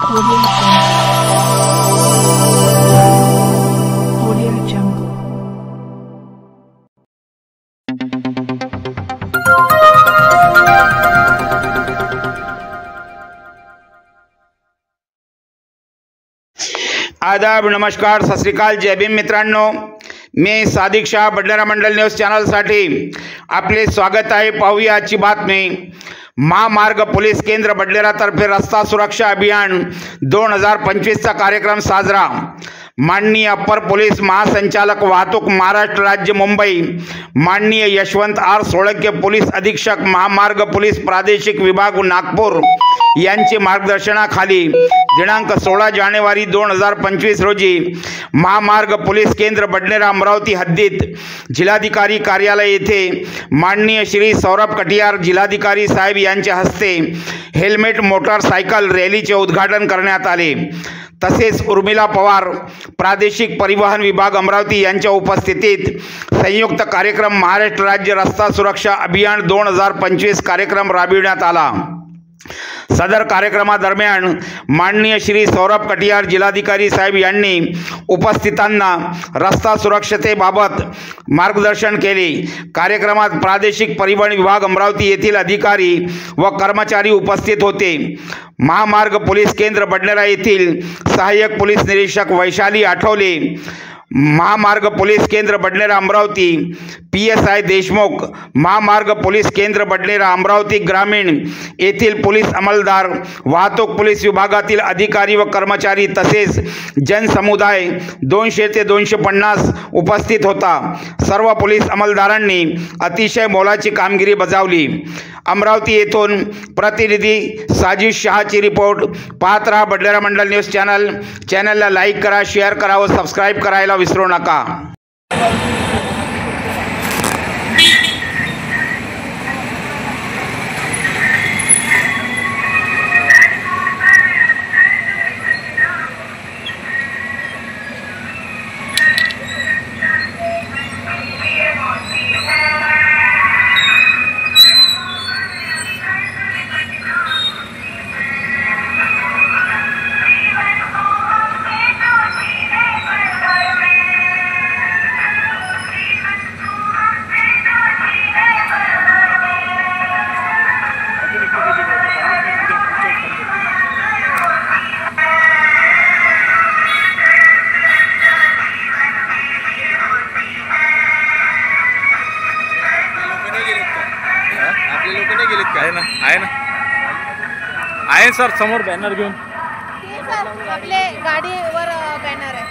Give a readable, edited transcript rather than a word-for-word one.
Audio Jungle. आदाब, नमस्कार, सत श्री अकाल, जय भीम मित्रांनो. मी सादिक शाह, बडनेरा मंडल न्यूज चॅनलसाठी आपले स्वागत आहे. पाहूया आजची बातमी. महामार्ग पोलीस केंद्र बडनेरातर्फे रस्ता सुरक्षा अभियान 2025चा कार्यक्रम साजरा. माननीय अप्पर पोलीस महासंचालक वाहतूक महाराष्ट्र राज्य मुंबई, माननीय यशवंत आर सोळंके पोलीस अधीक्षक महामार्ग पोलीस प्रादेशिक विभाग नागपूर यांचे मार्गदर्शनाखाली दिनांक 16 जानेवारी 2025 रोजी महामार्ग पोलीस केंद्र बडनेरा अमरावती हद्दीत जिल्हाधिकारी कार्यालय येथे माननीय श्री सौरभ कटियार जिल्हाधिकारी साहेब यांच्या हस्ते हेल्मेट मोटारसायकल रॅलीचे उद्घाटन करण्यात आले. तसेच उर्मिला पवार प्रादेशिक परिवहन विभाग अमरावती यांच्या उपस्थितीत संयुक्त कार्यक्रम महाराष्ट्र राज्य रस्ता सुरक्षा अभियान 2025 कार्यक्रम राबविण्यात आला. सदर कार्यक्रमादरम्यान माननीय श्री सौरभ कटियार जिल्हाधिकारी साहेब यांनी उपस्थितांना रस्ता सुरक्षतेबाबत मार्गदर्शन केले. कार्यक्रमात प्रादेशिक परिवहन विभाग अमरावती येथील अधिकारी व कर्मचारी उपस्थित होते. महामार्ग पोलीस केंद्र बडनेरा येथील सहाय्यक पोलीस निरीक्षक वैशाली आठवले, महामार्ग पोलीस केंद्र बडनेरा अमरावती PSI देशमुख, महामार्ग पोलीस केंद्र बडनेरा अमरावती ग्रामीण येथील पोलीस अंमलदार, वाहतूक पोलीस विभागातील अधिकारी व कर्मचारी तसेच जनसमुदाय 200 ते 250 उपस्थित होता. सर्व पोलीस अंमलदारांनी अतिशय मोलाची कामगिरी बजावली. अमरावती येथून प्रतिनिधी साजिद शहाची रिपोर्ट. पाहत रहा बडनेरा मंडल न्यूज चॅनल. चॅनलला लाईक करा, शेअर करा व सबस्क्राईब करायला विसरू नका. आहे सर, समोर बॅनर घेऊन आपले गाडीवर बॅनर आहे.